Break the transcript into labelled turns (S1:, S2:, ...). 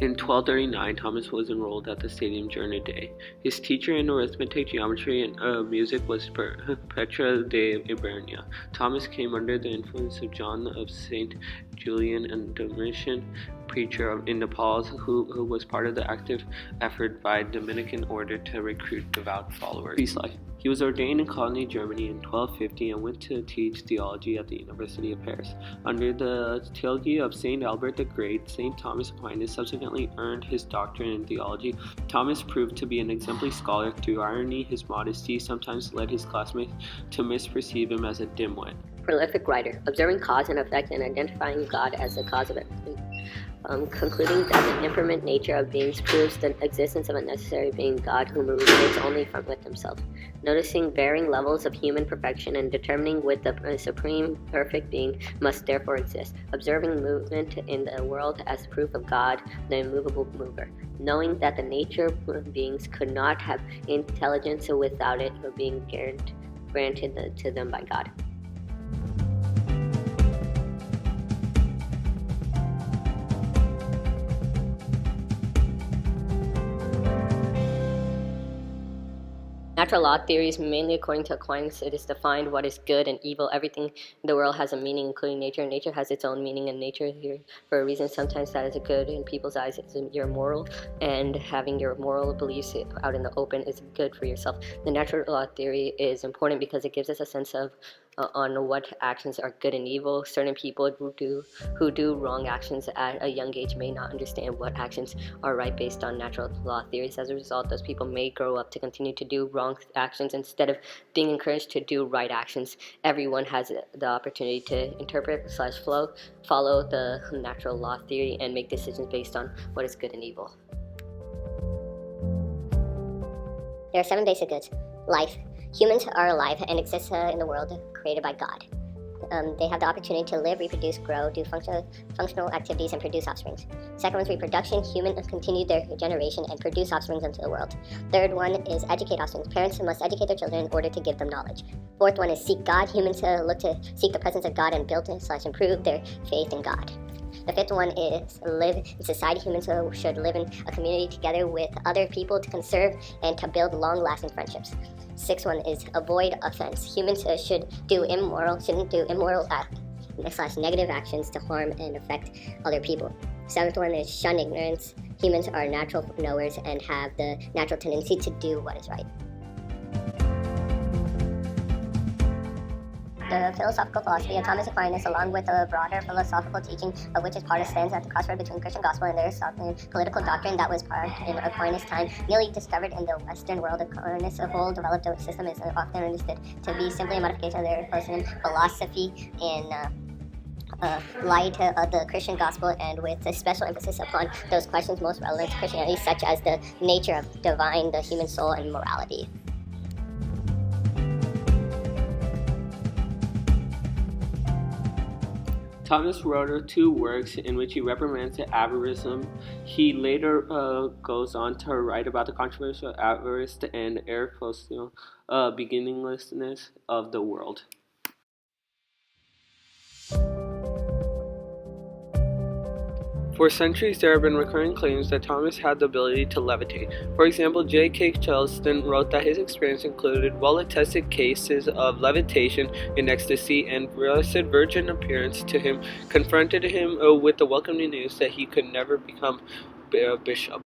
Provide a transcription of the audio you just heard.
S1: In 1239, Thomas was enrolled at the Stadium during a day. His teacher in arithmetic, geometry, and music was Petra de Ibernia. Thomas came under the influence of John of St. Julian, a Dominican preacher in Nepal who was part of the active effort by Dominican order to recruit devout followers. Peace life. He was ordained in Colony, Germany in 1250 and went to teach theology at the University of Paris. Under the tutelage of St. Albert the Great, St. Thomas Aquinas subsequently earned his doctorate in theology. Thomas proved to be an exemplary scholar. Through irony, his modesty sometimes led his classmates to misperceive him as a dimwit.
S2: Prolific writer, observing cause and effect and identifying God as the cause of it. Concluding that the impermanent nature of beings proves the existence of a necessary being, God, whom originates only from with himself. Noticing varying levels of human perfection and determining with the supreme perfect being must therefore exist. Observing movement in the world as proof of God, the immovable mover. Knowing that the nature of beings could not have intelligence without it being granted to them by God. Natural law theories, mainly according to Aquinas, it is defined what is good and evil. Everything in the world has a meaning, including nature. Nature has its own meaning, and nature is here for a reason. Sometimes that is good in people's eyes. It's your moral, and having your moral beliefs out in the open is good for yourself. The natural law theory is important because it gives us a sense of on what actions are good and evil. Certain people who do wrong actions at a young age may not understand what actions are right based on natural law theories. As a result, those people may grow up to continue to do wrong actions instead of being encouraged to do right actions. Everyone has the opportunity to follow the natural law theory and make decisions based on what is good and evil.
S3: There are 7 basic goods. Life. Humans are alive and exist in the world created by God. They have the opportunity to live, reproduce, grow, do functional activities, and produce offspring. Second one is reproduction. Humans continue their generation and produce offspring into the world. Third one is educate offspring. Parents must educate their children in order to give them knowledge. Fourth one is seek God. Humans look to seek the presence of God and build/improve their faith in God. The fifth one is live in society. Humans should live in a community together with other people to conserve and to build long-lasting friendships. Sixth one is avoid offense. Humans shouldn't do immoral negative actions to harm and affect other people. Seventh one is shun ignorance. Humans are natural knowers and have the natural tendency to do what is right. The philosophical philosophy of Thomas Aquinas, along with a broader philosophical teaching of which his part stands at the crossroad between Christian gospel and Aristotelian political doctrine that was part in Aquinas' time, newly discovered in the Western world. Aquinas' whole developed system is often understood to be simply a modification of the Aristotelian philosophy in light of the Christian gospel, and with a special emphasis upon those questions most relevant to Christianity, such as the nature of divine, the human soul, and morality.
S1: Thomas wrote 2 works in which he reprimands avarice. He later goes on to write about the controversial avarice and irrational beginninglessness of the world. For centuries, there have been recurring claims that Thomas had the ability to levitate. For example, J.K. Chesterton wrote that his experience included well-attested cases of levitation in ecstasy, and Blessed Virgin appearance to him confronted him with the welcoming news that he could never become a bishop.